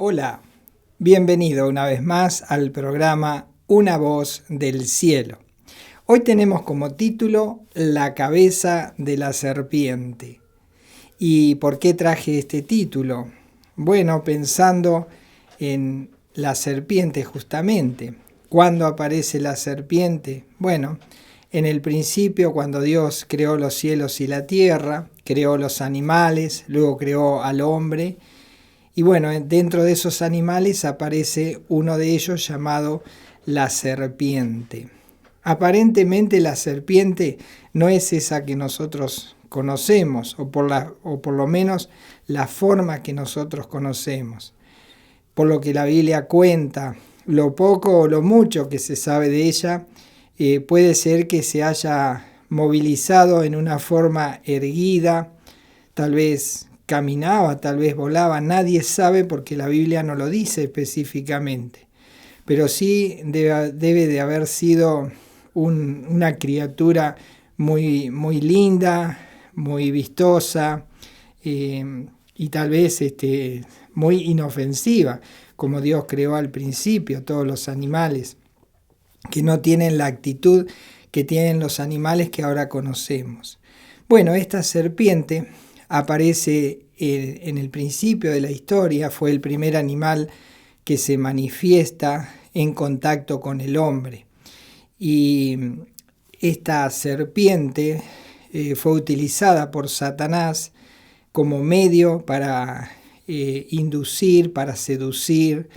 Hola, bienvenido una vez más al programa Una voz del cielo. Hoy tenemos como título La cabeza de la serpiente. ¿Y por qué traje este título? Bueno, pensando en la serpiente justamente. ¿Cuándo aparece la serpiente? Bueno, en el principio, cuando Dios creó los cielos y la tierra, creó los animales, luego creó al hombre. Y bueno, dentro de esos animales aparece uno de ellos llamado la serpiente. Aparentemente la serpiente no es esa que nosotros conocemos, o por lo menos la forma que nosotros conocemos. Por lo que la Biblia cuenta, lo poco o lo mucho que se sabe de ella, puede ser que se haya movilizado en una forma erguida, tal vez caminaba, tal vez volaba, nadie sabe porque la Biblia no lo dice específicamente. Pero sí debe de haber sido una criatura muy, muy linda, muy vistosa y tal vez muy inofensiva, como Dios creó al principio, todos los animales, que no tienen la actitud que tienen los animales que ahora conocemos. Bueno, esta serpiente aparece en el principio de la historia, fue el primer animal que se manifiesta en contacto con el hombre. Y esta serpiente fue utilizada por Satanás como medio para inducir, para seducir,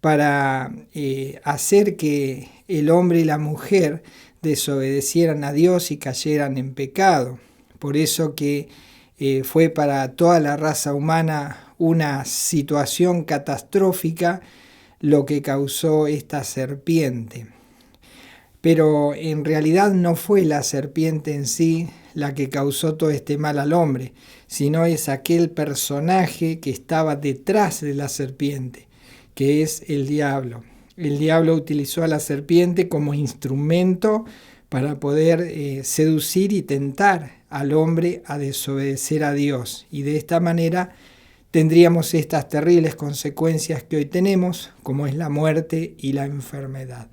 para hacer que el hombre y la mujer desobedecieran a Dios y cayeran en pecado. Por eso que fue para toda la raza humana una situación catastrófica lo que causó esta serpiente. Pero en realidad no fue la serpiente en sí la que causó todo este mal al hombre, sino es aquel personaje que estaba detrás de la serpiente, que es el diablo. El diablo utilizó a la serpiente como instrumento para poder seducir y tentar al hombre a desobedecer a Dios. Y de esta manera tendríamos estas terribles consecuencias que hoy tenemos, como es la muerte y la enfermedad.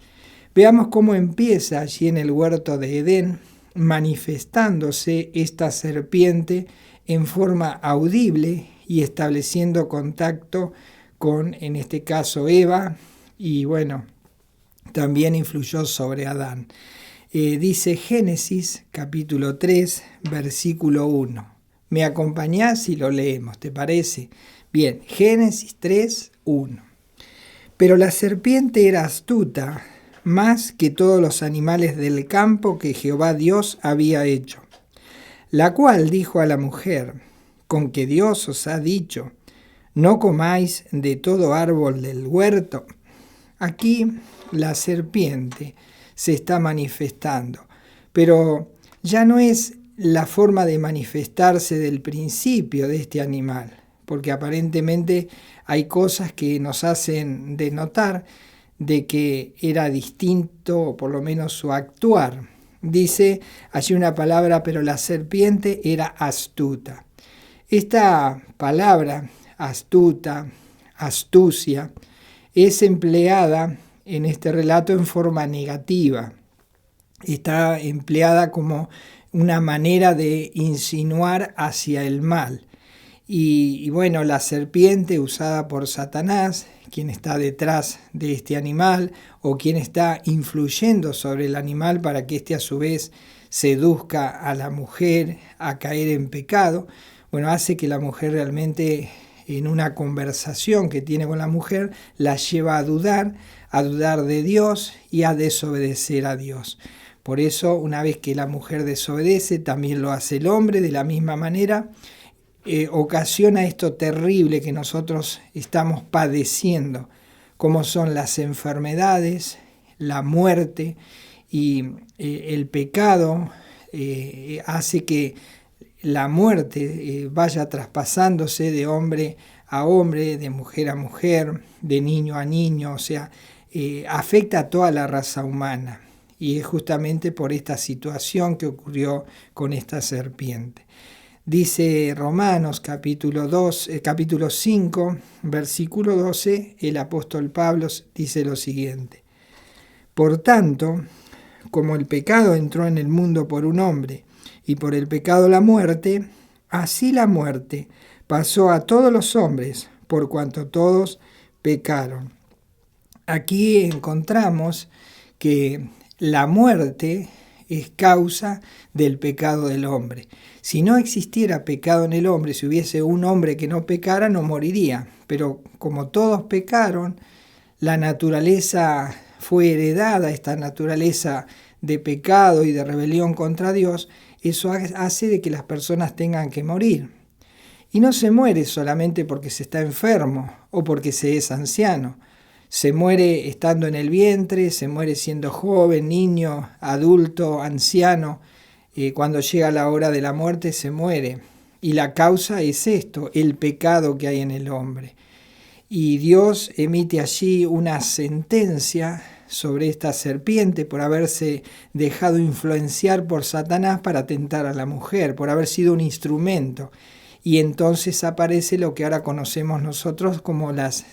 Veamos cómo empieza allí en el huerto de Edén, manifestándose esta serpiente en forma audible y estableciendo contacto con, en este caso, Eva, y bueno, también influyó sobre Adán. Dice Génesis capítulo 3, versículo 1. ¿Me acompañás y lo leemos? ¿Te parece? Bien, Génesis 3, 1. Pero la serpiente era astuta, más que todos los animales del campo que Jehová Dios había hecho, la cual dijo a la mujer: con que Dios os ha dicho, no comáis de todo árbol del huerto. Aquí la serpiente se está manifestando, pero ya no es la forma de manifestarse del principio de este animal, porque aparentemente hay cosas que nos hacen denotar de que era distinto, o por lo menos su actuar. Dice allí una palabra, pero la serpiente era astuta. Esta palabra, astuta, astucia, es empleada en este relato en forma negativa. Está empleada como una manera de insinuar hacia el mal. Y bueno, la serpiente usada por Satanás, quien está detrás de este animal o quien está influyendo sobre el animal para que éste a su vez seduzca a la mujer a caer en pecado, bueno, hace que la mujer realmente en una conversación que tiene con la mujer la lleva a dudar de Dios y a desobedecer a Dios. Por eso, una vez que la mujer desobedece, también lo hace el hombre de la misma manera. Ocasiona esto terrible que nosotros estamos padeciendo, como son las enfermedades, la muerte y el pecado hace que la muerte vaya traspasándose de hombre a hombre, de mujer a mujer, de niño a niño, o sea, afecta a toda la raza humana. Y es justamente por esta situación que ocurrió con esta serpiente. Dice Romanos capítulo 5, versículo 12, el apóstol Pablo dice lo siguiente: Por tanto, como el pecado entró en el mundo por un hombre, y por el pecado la muerte, así la muerte pasó a todos los hombres, por cuanto todos pecaron. Aquí encontramos que la muerte es causa del pecado del hombre. Si no existiera pecado en el hombre, si hubiese un hombre que no pecara, no moriría. Pero como todos pecaron, la naturaleza fue heredada, esta naturaleza de pecado y de rebelión contra Dios, eso hace de que las personas tengan que morir. Y no se muere solamente porque se está enfermo o porque se es anciano. Se muere estando en el vientre, se muere siendo joven, niño, adulto, anciano. Cuando llega la hora de la muerte se muere. Y la causa es esto, el pecado que hay en el hombre. Y Dios emite allí una sentencia sobre esta serpiente por haberse dejado influenciar por Satanás para tentar a la mujer, por haber sido un instrumento. Y entonces aparece lo que ahora conocemos nosotros como las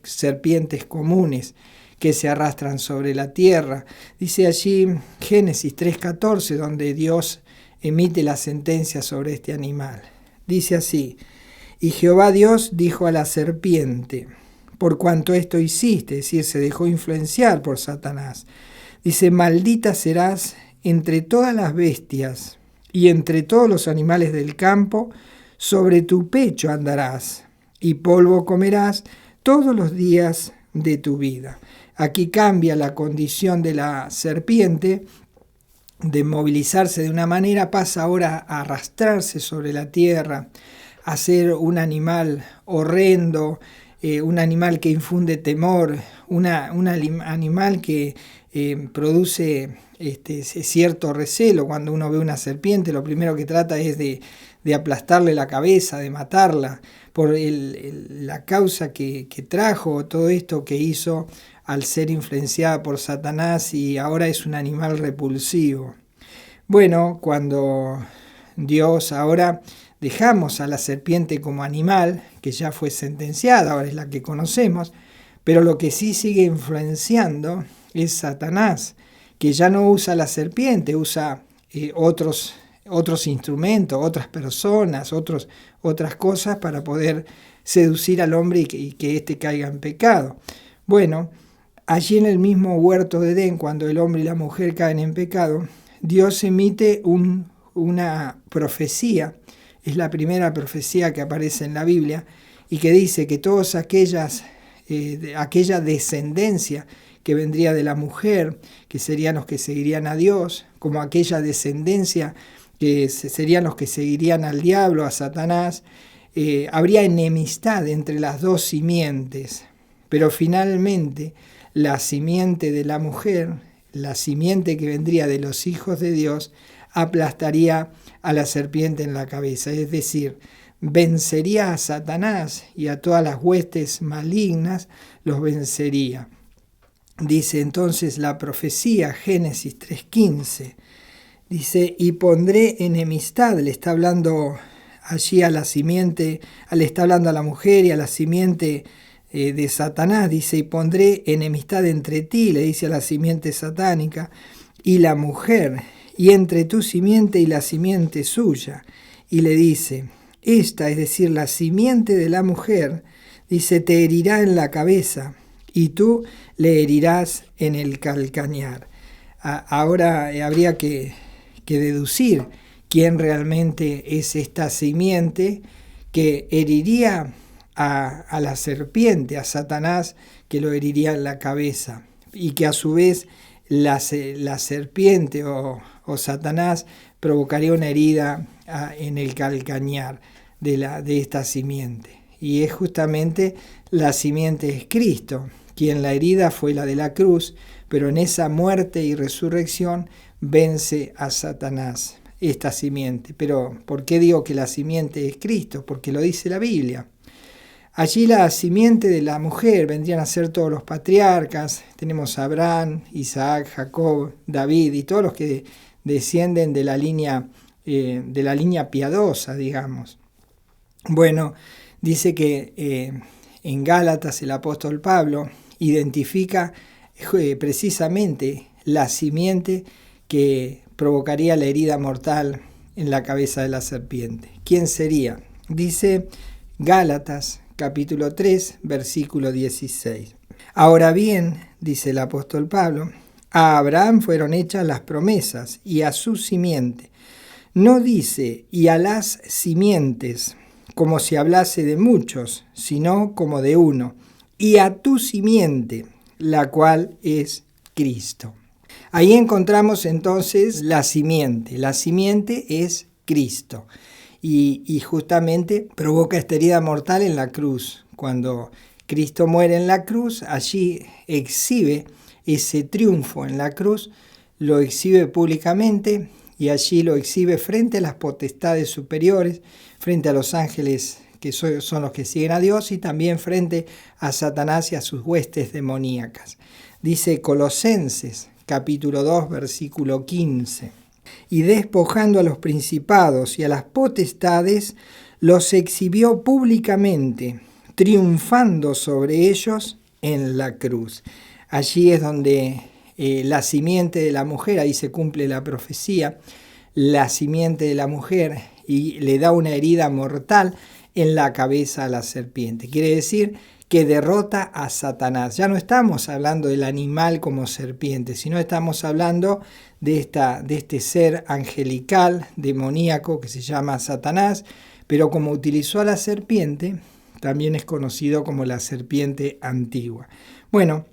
serpientes comunes que se arrastran sobre la tierra. Dice allí Génesis 3:14, donde Dios emite la sentencia sobre este animal. Dice así: Y Jehová Dios dijo a la serpiente, por cuanto esto hiciste, es decir, se dejó influenciar por Satanás. Dice: maldita serás entre todas las bestias y entre todos los animales del campo, sobre tu pecho andarás, y polvo comerás todos los días de tu vida. Aquí cambia la condición de la serpiente, de movilizarse de una manera, pasa ahora a arrastrarse sobre la tierra, a ser un animal horrendo, un animal que infunde temor, un animal que produce cierto recelo. Cuando uno ve una serpiente, lo primero que trata es de aplastarle la cabeza, de matarla, por la causa que trajo todo esto que hizo al ser influenciada por Satanás, y ahora es un animal repulsivo. Bueno, cuando Dios ahora dejamos a la serpiente como animal, que ya fue sentenciada, ahora es la que conocemos, pero lo que sí sigue influenciando es Satanás, que ya no usa la serpiente, usa otros instrumentos, otras personas, otras cosas para poder seducir al hombre y que éste caiga en pecado. Bueno, allí en el mismo huerto de Edén, cuando el hombre y la mujer caen en pecado, Dios emite una profecía. Es la primera profecía que aparece en la Biblia y que dice que todos aquella descendencia que vendría de la mujer, que serían los que seguirían a Dios, como aquella descendencia que serían los que seguirían al diablo, a Satanás, habría enemistad entre las dos simientes. Pero finalmente la simiente de la mujer, la simiente que vendría de los hijos de Dios, aplastaría a la serpiente en la cabeza, es decir, vencería a Satanás y a todas las huestes malignas, los vencería. Dice entonces la profecía, Génesis 3:15, dice: y pondré enemistad, le está hablando allí a la simiente, le está hablando a la mujer y a la simiente de Satanás, dice: y pondré enemistad entre ti, le dice a la simiente satánica, y la mujer, y entre tu simiente y la simiente suya. Y le dice: esta, es decir, la simiente de la mujer, dice, te herirá en la cabeza, y tú le herirás en el calcañar. Ahora habría que deducir quién realmente es esta simiente que heriría a la serpiente, a Satanás, que lo heriría en la cabeza, y que a su vez la serpiente o Satanás provocaría una herida en el calcañar de esta simiente. Y es justamente la simiente es Cristo, quien la herida fue la de la cruz, pero en esa muerte y resurrección vence a Satanás, esta simiente. Pero ¿por qué digo que la simiente es Cristo? Porque lo dice la Biblia. Allí la simiente de la mujer vendrían a ser todos los patriarcas. Tenemos a Abraham, Isaac, Jacob, David y todos los que descienden de la línea de la línea piadosa, digamos. Bueno, dice que en Gálatas el apóstol Pablo identifica precisamente la simiente que provocaría la herida mortal en la cabeza de la serpiente. ¿Quién sería? Dice Gálatas capítulo 3, versículo 16. Ahora bien, dice el apóstol Pablo, a Abraham fueron hechas las promesas y a su simiente. No dice y a las simientes, como si hablase de muchos, sino como de uno, y a tu simiente, la cual es Cristo. Ahí encontramos entonces la simiente. La simiente es Cristo. Y justamente provoca esta herida mortal en la cruz. Cuando Cristo muere en la cruz, allí exhibe ese triunfo en la cruz, lo exhibe públicamente y allí lo exhibe frente a las potestades superiores, frente a los ángeles que son los que siguen a Dios y también frente a Satanás y a sus huestes demoníacas. Dice Colosenses capítulo 2, versículo 15. Y despojando a los principados y a las potestades, los exhibió públicamente, triunfando sobre ellos en la cruz. Allí es donde la simiente de la mujer, ahí se cumple la profecía, la simiente de la mujer y le da una herida mortal en la cabeza a la serpiente. Quiere decir que derrota a Satanás. Ya no estamos hablando del animal como serpiente, sino estamos hablando de este ser angelical, demoníaco, que se llama Satanás, pero como utilizó a la serpiente, también es conocido como la serpiente antigua. Bueno,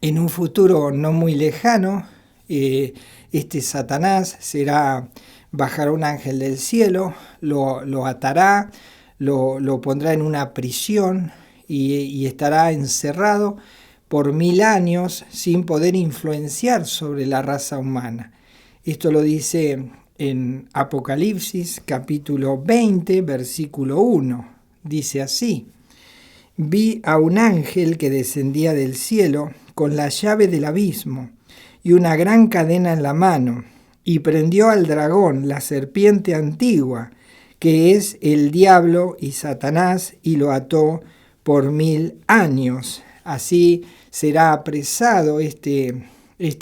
en un futuro no muy lejano, este Satanás bajará un ángel del cielo, lo atará, lo pondrá en una prisión y estará encerrado por 1000 años sin poder influenciar sobre la raza humana. Esto lo dice en Apocalipsis capítulo 20, versículo 1. Dice así: vi a un ángel que descendía del cielo con la llave del abismo y una gran cadena en la mano, y prendió al dragón, la serpiente antigua, que es el diablo y Satanás, y lo ató por 1000 años. Así será apresado este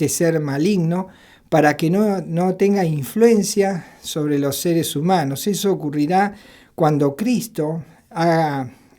ser maligno para que no tenga influencia sobre los seres humanos. Eso ocurrirá cuando Cristo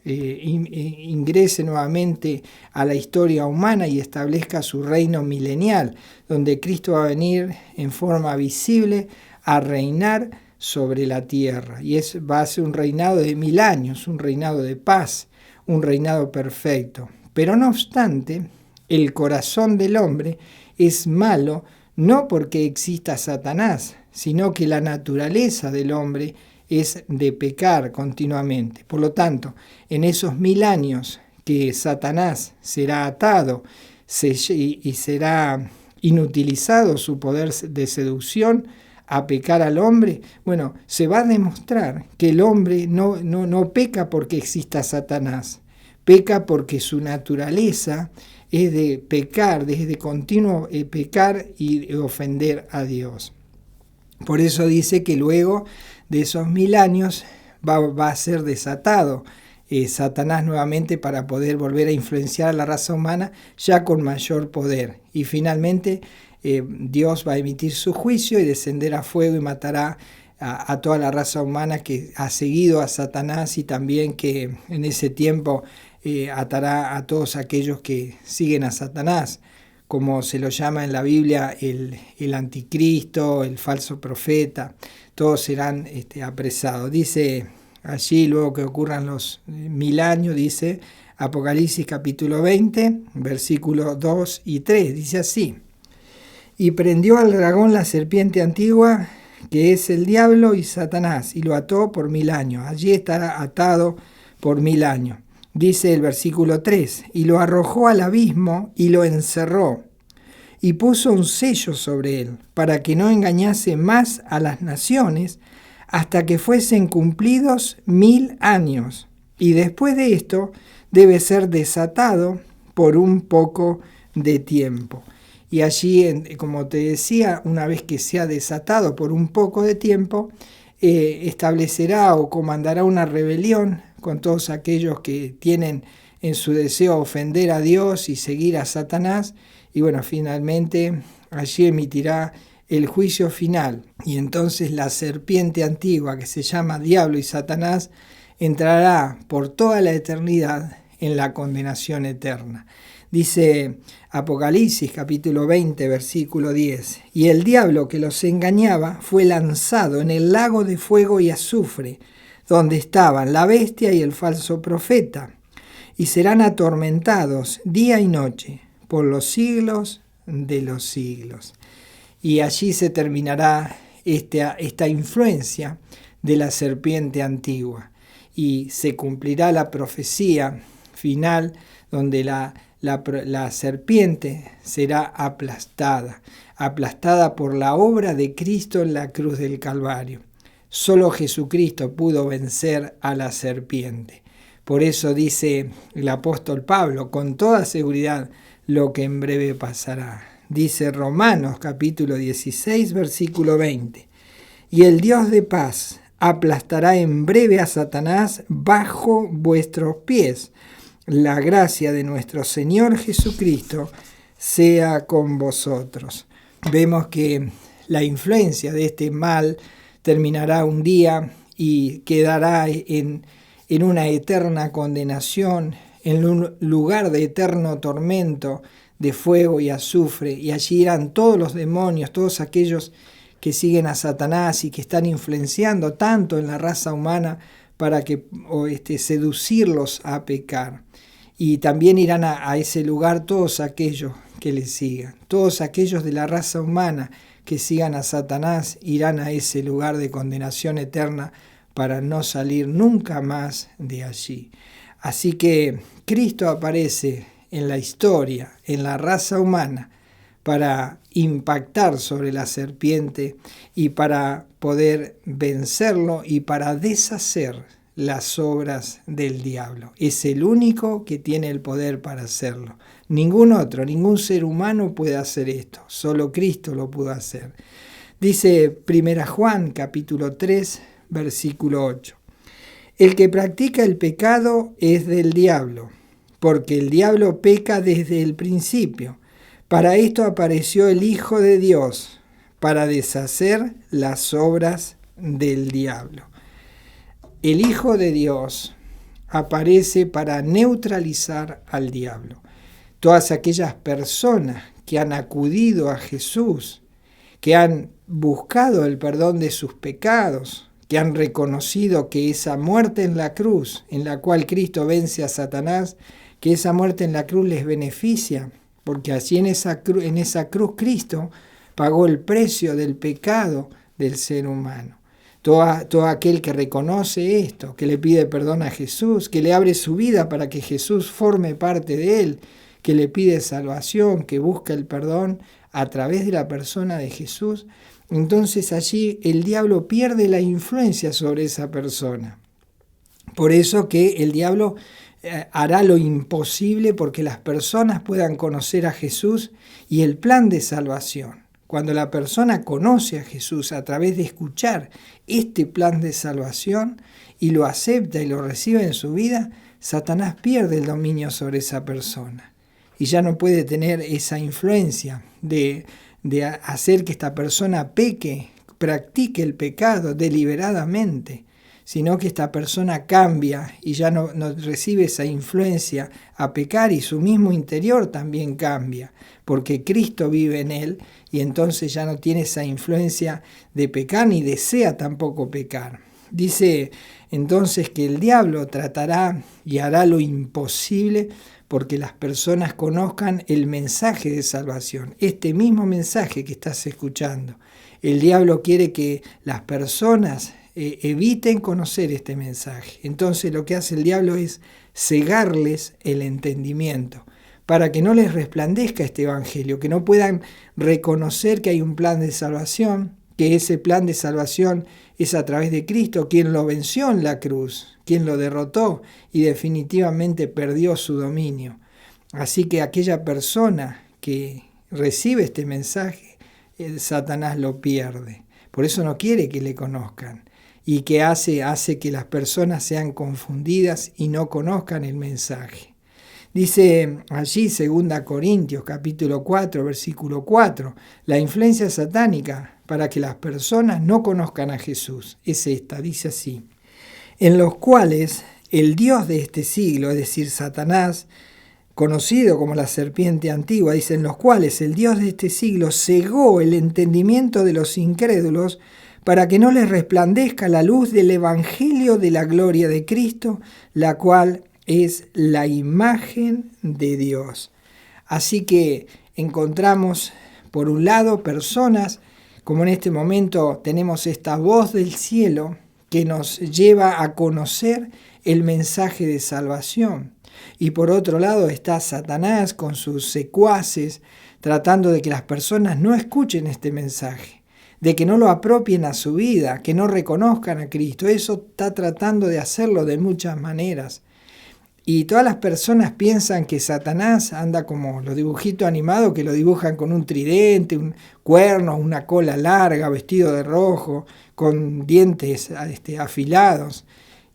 ingrese nuevamente a la historia humana y establezca su reino milenial, donde Cristo va a venir en forma visible a reinar sobre la tierra. Y va a ser un reinado de 1000 años, un reinado de paz, un reinado perfecto. Pero no obstante, el corazón del hombre es malo no porque exista Satanás, sino que la naturaleza del hombre es de pecar continuamente. Por lo tanto, en esos 1000 años que Satanás será atado y será inutilizado su poder de seducción a pecar al hombre, bueno, se va a demostrar que el hombre no peca porque exista Satanás, peca porque su naturaleza es de pecar, de continuo pecar y ofender a Dios. Por eso dice que luego de esos 1000 años va a ser desatado Satanás nuevamente para poder volver a influenciar a la raza humana ya con mayor poder. Y finalmente Dios va a emitir su juicio y descender a fuego y matará a toda la raza humana que ha seguido a Satanás, y también que en ese tiempo atará a todos aquellos que siguen a Satanás, como se lo llama en la Biblia el anticristo, el falso profeta. Todos serán apresados. Dice allí, luego que ocurran los 1000 años, dice Apocalipsis capítulo 20, versículos 2 y 3, dice así: y prendió al dragón, la serpiente antigua, que es el diablo y Satanás, y lo ató por 1000 años. Allí estará atado por 1000 años. Dice el versículo 3, y lo arrojó al abismo y lo encerró, y puso un sello sobre él, para que no engañase más a las naciones, hasta que fuesen cumplidos 1000 años. Y después de esto debe ser desatado por un poco de tiempo. y allí, como te decía, una vez que sea desatado por un poco de tiempo, establecerá o comandará una rebelión con todos aquellos que tienen en su deseo ofender a Dios y seguir a Satanás, y bueno, finalmente allí emitirá el juicio final, y entonces la serpiente antigua, que se llama Diablo y Satanás, entrará por toda la eternidad en la condenación eterna. Dice Apocalipsis capítulo 20, versículo 10, y el diablo que los engañaba fue lanzado en el lago de fuego y azufre, donde estaban la bestia y el falso profeta, y serán atormentados día y noche por los siglos de los siglos. Y allí se terminará esta influencia de la serpiente antigua, y se cumplirá la profecía final donde la serpiente será aplastada por la obra de Cristo en la cruz del Calvario. Solo Jesucristo pudo vencer a la serpiente. Por eso dice el apóstol Pablo con toda seguridad lo que en breve pasará. Dice Romanos capítulo 16, versículo 20. Y el Dios de paz aplastará en breve a Satanás bajo vuestros pies. La gracia de nuestro Señor Jesucristo sea con vosotros. Vemos que la influencia de este mal terminará un día y quedará en una eterna condenación, en un lugar de eterno tormento, de fuego y azufre, y allí irán todos los demonios, todos aquellos que siguen a Satanás y que están influenciando tanto en la raza humana para seducirlos a pecar. Y también irán a ese lugar todos aquellos que le sigan. Todos aquellos de la raza humana que sigan a Satanás irán a ese lugar de condenación eterna para no salir nunca más de allí. Así que Cristo aparece en la historia, en la raza humana, para impactar sobre la serpiente y para poder vencerlo y para deshacer las obras del diablo. Es el único que tiene el poder para hacerlo. Ningún otro, ningún ser humano puede hacer esto. Solo Cristo lo pudo hacer. Dice 1 Juan capítulo 3, versículo 8. El que practica el pecado es del diablo, porque el diablo peca desde el principio. Para esto apareció el Hijo de Dios, para deshacer las obras del diablo. El Hijo de Dios aparece para neutralizar al diablo. Todas aquellas personas que han acudido a Jesús, que han buscado el perdón de sus pecados, que han reconocido que esa muerte en la cruz, en la cual Cristo vence a Satanás, que esa muerte en la cruz les beneficia, porque allí en esa cruz Cristo pagó el precio del pecado del ser humano. Todo aquel que reconoce esto, que le pide perdón a Jesús, que le abre su vida para que Jesús forme parte de él, que le pide salvación, que busca el perdón a través de la persona de Jesús, entonces allí el diablo pierde la influencia sobre esa persona. Por eso que el diablo hará lo imposible porque las personas puedan conocer a Jesús y el plan de salvación. Cuando la persona conoce a Jesús a través de escuchar este plan de salvación y lo acepta y lo recibe en su vida, Satanás pierde el dominio sobre esa persona y ya no puede tener esa influencia de hacer que esta persona peque, practique el pecado deliberadamente, sino que esta persona cambia y ya no recibe esa influencia a pecar y su mismo interior también cambia, porque Cristo vive en él y entonces ya no tiene esa influencia de pecar ni desea tampoco pecar. Dice entonces que el diablo tratará y hará lo imposible porque las personas conozcan el mensaje de salvación, este mismo mensaje que estás escuchando. El diablo quiere que las personas eviten conocer este mensaje. Entonces lo que hace el diablo es cegarles el entendimiento para que no les resplandezca este evangelio, que no puedan reconocer que hay un plan de salvación, que ese plan de salvación es a través de Cristo, quien lo venció en la cruz, quien lo derrotó y definitivamente perdió su dominio. Así que aquella persona que recibe este mensaje, Satanás lo pierde. Por eso no quiere que le conozcan. Y que hace que las personas sean confundidas y no conozcan el mensaje. Dice allí 2 Corintios capítulo 4, versículo 4, la influencia satánica para que las personas no conozcan a Jesús es esta, dice así: en los cuales el Dios de este siglo, es decir, Satanás, conocido como la serpiente antigua, dice, en los cuales el Dios de este siglo cegó el entendimiento de los incrédulos para que no les resplandezca la luz del evangelio de la gloria de Cristo, la cual es la imagen de Dios. Así que encontramos, por un lado, personas, como en este momento tenemos esta voz del cielo que nos lleva a conocer el mensaje de salvación. Y por otro lado está Satanás con sus secuaces, tratando de que las personas no escuchen este mensaje, de que no lo apropien a su vida, que no reconozcan a Cristo. Eso está tratando de hacerlo de muchas maneras. Y todas las personas piensan que Satanás anda como los dibujitos animados que lo dibujan con un tridente, un cuerno, una cola larga, vestido de rojo, con dientes afilados.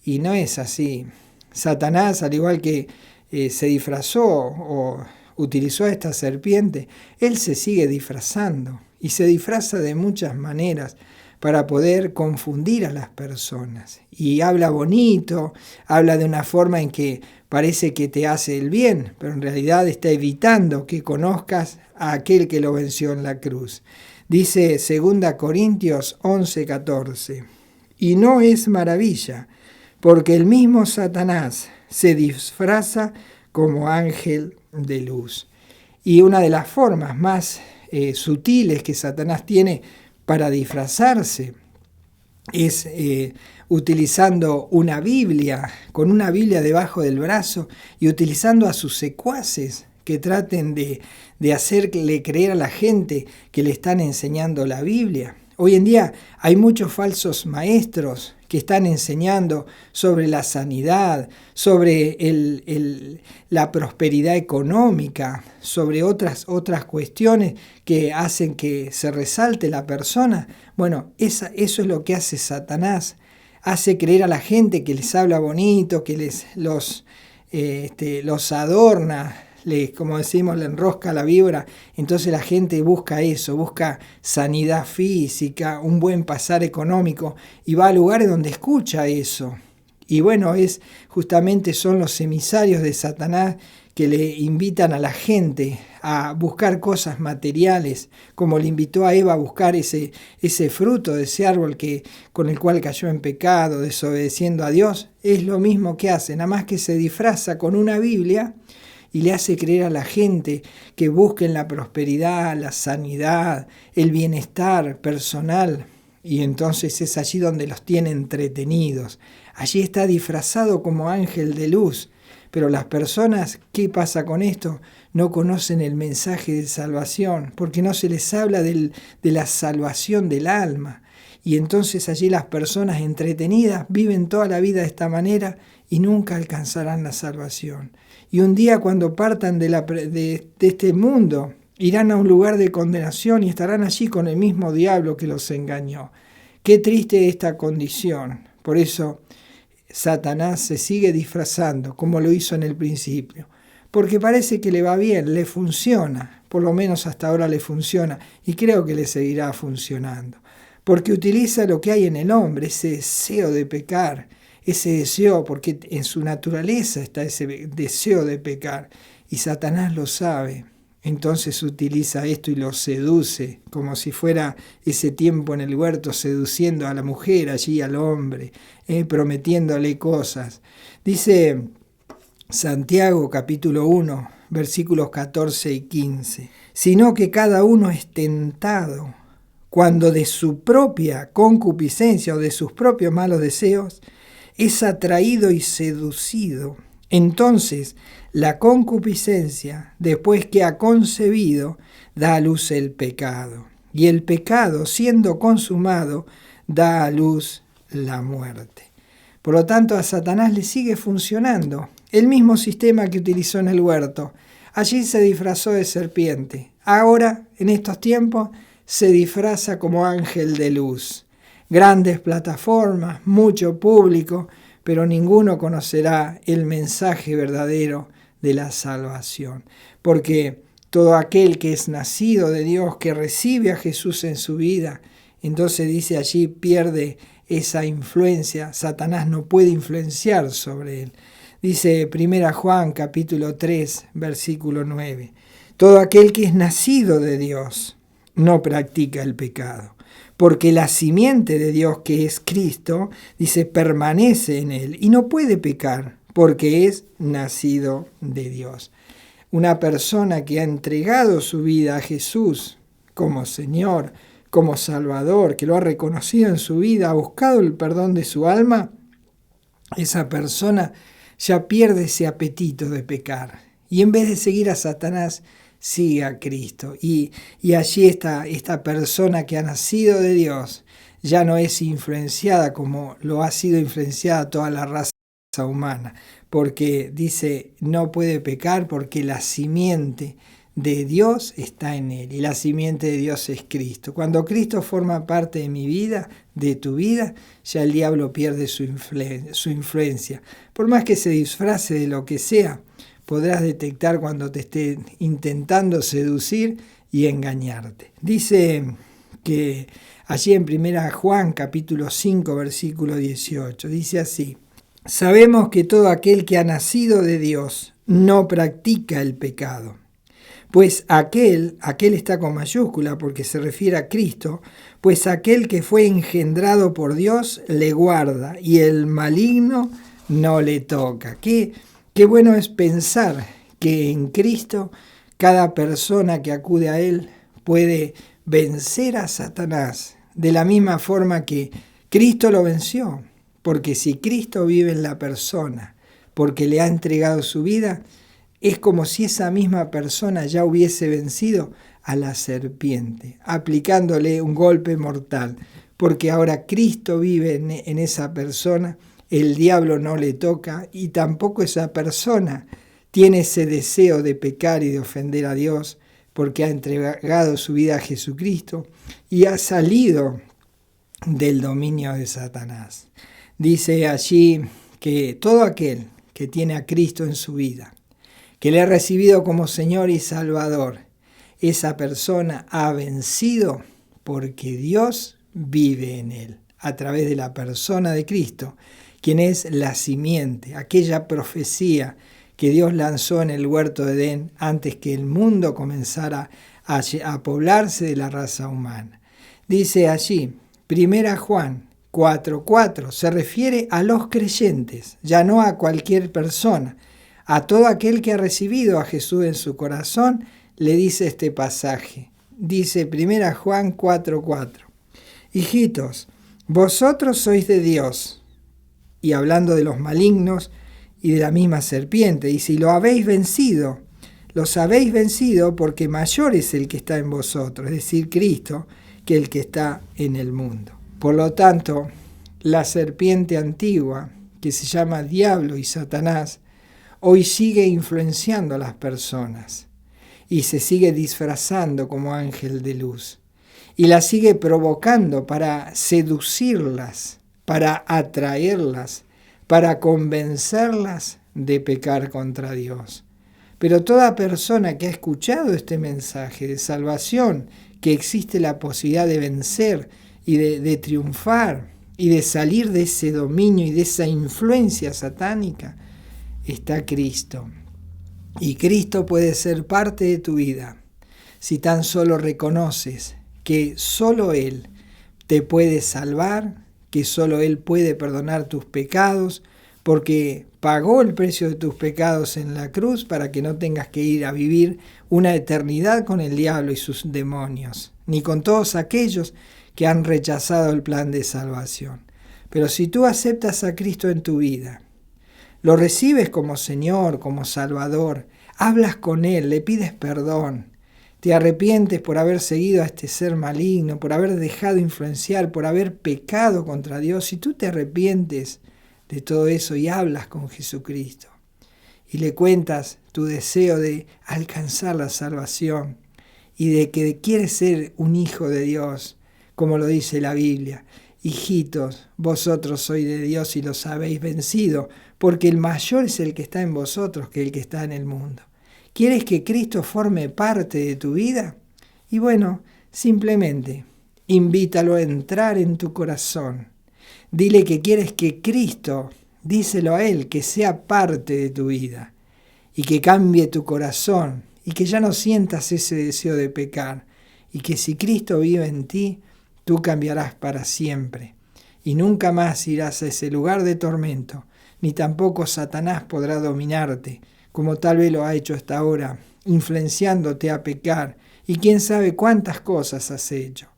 Y no es así. Satanás, al igual que se disfrazó o utilizó a esta serpiente, él se sigue disfrazando y se disfraza de muchas maneras para poder confundir a las personas. Y habla bonito, habla de una forma en que parece que te hace el bien, pero en realidad está evitando que conozcas a aquel que lo venció en la cruz. Dice 2 Corintios 11:14, y no es maravilla, porque el mismo Satanás se disfraza como ángel de luz. Y una de las formas más sutiles que Satanás tiene para disfrazarse es utilizando una Biblia, con una Biblia debajo del brazo y utilizando a sus secuaces que traten de hacerle creer a la gente que le están enseñando la Biblia. Hoy en día hay muchos falsos maestros que están enseñando sobre la sanidad, sobre la prosperidad económica, sobre otras cuestiones que hacen que se resalte la persona. Bueno, eso es lo que hace Satanás. Hace creer a la gente que les habla bonito, que los adorna, como decimos, le enrosca la víbora. Entonces la gente busca eso, busca sanidad física, un buen pasar económico, y va a lugares donde escucha eso. Y bueno, justamente son los emisarios de Satanás que le invitan a la gente a buscar cosas materiales, como le invitó a Eva a buscar ese fruto de ese árbol con el cual cayó en pecado, desobedeciendo a Dios. Es lo mismo que hace, nada más que se disfraza con una Biblia y le hace creer a la gente que busquen la prosperidad, la sanidad, el bienestar personal. Y entonces es allí donde los tiene entretenidos. Allí está disfrazado como ángel de luz. Pero las personas, ¿qué pasa con esto? No conocen el mensaje de salvación, porque no se les habla de la salvación del alma. Y entonces allí las personas entretenidas viven toda la vida de esta manera y nunca alcanzarán la salvación. Y un día cuando partan de este mundo, irán a un lugar de condenación y estarán allí con el mismo diablo que los engañó. Qué triste esta condición. Por eso Satanás se sigue disfrazando, como lo hizo en el principio. Porque parece que le va bien, le funciona. Por lo menos hasta ahora le funciona. Y creo que le seguirá funcionando. Porque utiliza lo que hay en el hombre, ese deseo de pecar. Ese deseo, porque en su naturaleza está ese deseo de pecar. Y Satanás lo sabe. Entonces utiliza esto y lo seduce, como si fuera ese tiempo en el huerto seduciendo a la mujer, allí al hombre, prometiéndole cosas. Dice Santiago capítulo 1, versículos 14 y 15. Sino que cada uno es tentado cuando de su propia concupiscencia o de sus propios malos deseos es atraído y seducido. Entonces, la concupiscencia, después que ha concebido, da a luz el pecado. Y el pecado, siendo consumado, da a luz la muerte. Por lo tanto, a Satanás le sigue funcionando el mismo sistema que utilizó en el huerto. Allí se disfrazó de serpiente. Ahora, en estos tiempos, se disfraza como ángel de luz. Grandes plataformas, mucho público, pero ninguno conocerá el mensaje verdadero de la salvación. Porque todo aquel que es nacido de Dios, que recibe a Jesús en su vida, entonces dice allí, pierde esa influencia. Satanás no puede influenciar sobre él. Dice 1 Juan capítulo 3, versículo 9. Todo aquel que es nacido de Dios no practica el pecado, porque la simiente de Dios, que es Cristo, dice, permanece en él y no puede pecar, porque es nacido de Dios. Una persona que ha entregado su vida a Jesús como Señor, como Salvador, que lo ha reconocido en su vida, ha buscado el perdón de su alma, esa persona ya pierde ese apetito de pecar. Y en vez de seguir a Satanás, sigue a Cristo. Y allí esta persona que ha nacido de Dios ya no es influenciada como lo ha sido influenciada toda la raza humana. Porque dice, no puede pecar porque la simiente de Dios está en él. Y la simiente de Dios es Cristo. Cuando Cristo forma parte de mi vida, de tu vida, ya el diablo pierde su influencia. Por más que se disfrace de lo que sea, podrás detectar cuando te esté intentando seducir y engañarte. Dice que allí en 1 Juan capítulo 5 versículo 18, dice así: sabemos que todo aquel que ha nacido de Dios no practica el pecado, pues aquel está con mayúscula porque se refiere a Cristo, pues aquel que fue engendrado por Dios le guarda y el maligno no le toca. Qué bueno es pensar que en Cristo cada persona que acude a Él puede vencer a Satanás de la misma forma que Cristo lo venció. Porque si Cristo vive en la persona, porque le ha entregado su vida, es como si esa misma persona ya hubiese vencido a la serpiente, aplicándole un golpe mortal. Porque ahora Cristo vive en esa persona, el diablo no le toca y tampoco esa persona tiene ese deseo de pecar y de ofender a Dios, porque ha entregado su vida a Jesucristo y ha salido del dominio de Satanás. Dice allí que todo aquel que tiene a Cristo en su vida, que le ha recibido como Señor y Salvador, esa persona ha vencido porque Dios vive en él, a través de la persona de Cristo, quien es la simiente, aquella profecía que Dios lanzó en el huerto de Edén antes que el mundo comenzara a poblarse de la raza humana. Dice allí, 1 Juan 4:4, se refiere a los creyentes, ya no a cualquier persona. A todo aquel que ha recibido a Jesús en su corazón, le dice este pasaje. Dice 1 Juan 4:4, hijitos, vosotros sois de Dios, y hablando de los malignos y de la misma serpiente, y si lo habéis vencido, los habéis vencido porque mayor es el que está en vosotros, es decir, Cristo, que el que está en el mundo. Por lo tanto, la serpiente antigua, que se llama Diablo y Satanás, hoy sigue influenciando a las personas y se sigue disfrazando como ángel de luz y las sigue provocando para seducirlas, para atraerlas, para convencerlas de pecar contra Dios. Pero toda persona que ha escuchado este mensaje de salvación, que existe la posibilidad de vencer y de triunfar y de salir de ese dominio y de esa influencia satánica, está Cristo. Y Cristo puede ser parte de tu vida si tan solo reconoces que solo Él te puede salvar, que solo Él puede perdonar tus pecados, porque pagó el precio de tus pecados en la cruz para que no tengas que ir a vivir una eternidad con el diablo y sus demonios, ni con todos aquellos que han rechazado el plan de salvación. Pero si tú aceptas a Cristo en tu vida, lo recibes como Señor, como Salvador, hablas con Él, le pides perdón, te arrepientes por haber seguido a este ser maligno, por haber dejado influenciar, por haber pecado contra Dios. Si tú te arrepientes de todo eso y hablas con Jesucristo y le cuentas tu deseo de alcanzar la salvación y de que quieres ser un hijo de Dios, como lo dice la Biblia. Hijitos, vosotros sois de Dios y los habéis vencido, porque el mayor es el que está en vosotros que el que está en el mundo. ¿Quieres que Cristo forme parte de tu vida? Y bueno, simplemente invítalo a entrar en tu corazón. Dile que quieres que Cristo, díselo a Él, que sea parte de tu vida y que cambie tu corazón y que ya no sientas ese deseo de pecar y que si Cristo vive en ti, tú cambiarás para siempre y nunca más irás a ese lugar de tormento, ni tampoco Satanás podrá dominarte, como tal vez lo ha hecho hasta ahora, influenciándote a pecar, y quién sabe cuántas cosas has hecho.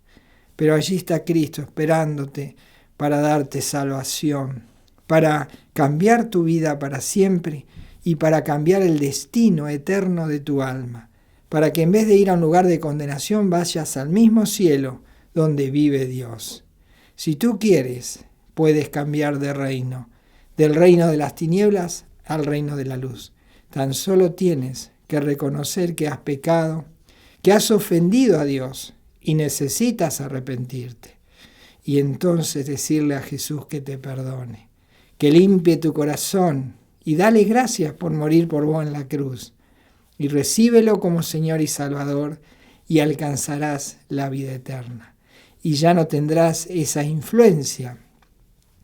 Pero allí está Cristo esperándote para darte salvación, para cambiar tu vida para siempre y para cambiar el destino eterno de tu alma, para que en vez de ir a un lugar de condenación vayas al mismo cielo donde vive Dios. Si tú quieres, puedes cambiar de reino, del reino de las tinieblas al reino de la luz. Tan solo tienes que reconocer que has pecado, que has ofendido a Dios y necesitas arrepentirte. Y entonces decirle a Jesús que te perdone, que limpie tu corazón y dale gracias por morir por vos en la cruz. Y recíbelo como Señor y Salvador y alcanzarás la vida eterna. Y ya no tendrás esa influencia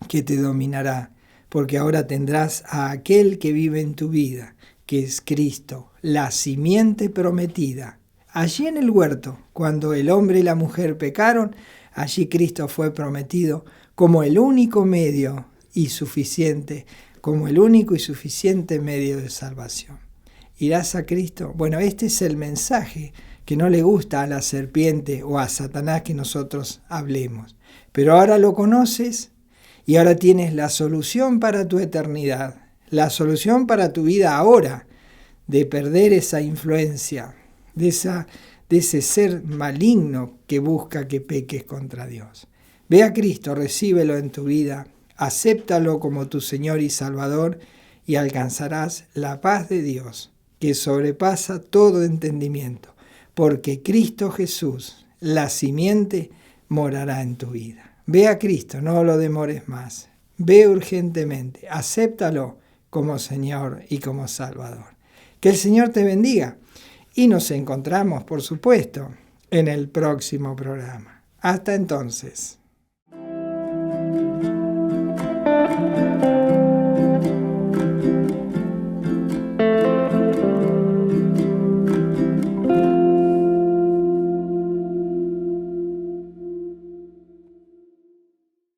que te dominará, porque ahora tendrás a aquel que vive en tu vida, que es Cristo, la simiente prometida. Allí en el huerto, cuando el hombre y la mujer pecaron, allí Cristo fue prometido como el único medio y suficiente, como el único y suficiente medio de salvación. ¿Irás a Cristo? Bueno, este es el mensaje que no le gusta a la serpiente o a Satanás que nosotros hablemos. Pero ahora lo conoces y ahora tienes la solución para tu eternidad, la solución para tu vida ahora, de perder esa influencia, de ese ser maligno que busca que peques contra Dios. Ve a Cristo, recíbelo en tu vida, acéptalo como tu Señor y Salvador y alcanzarás la paz de Dios, que sobrepasa todo entendimiento, porque Cristo Jesús, la simiente, morará en tu vida. Ve a Cristo, no lo demores más. Ve urgentemente, acéptalo como Señor y como Salvador. Que el Señor te bendiga y nos encontramos, por supuesto, en el próximo programa. Hasta entonces.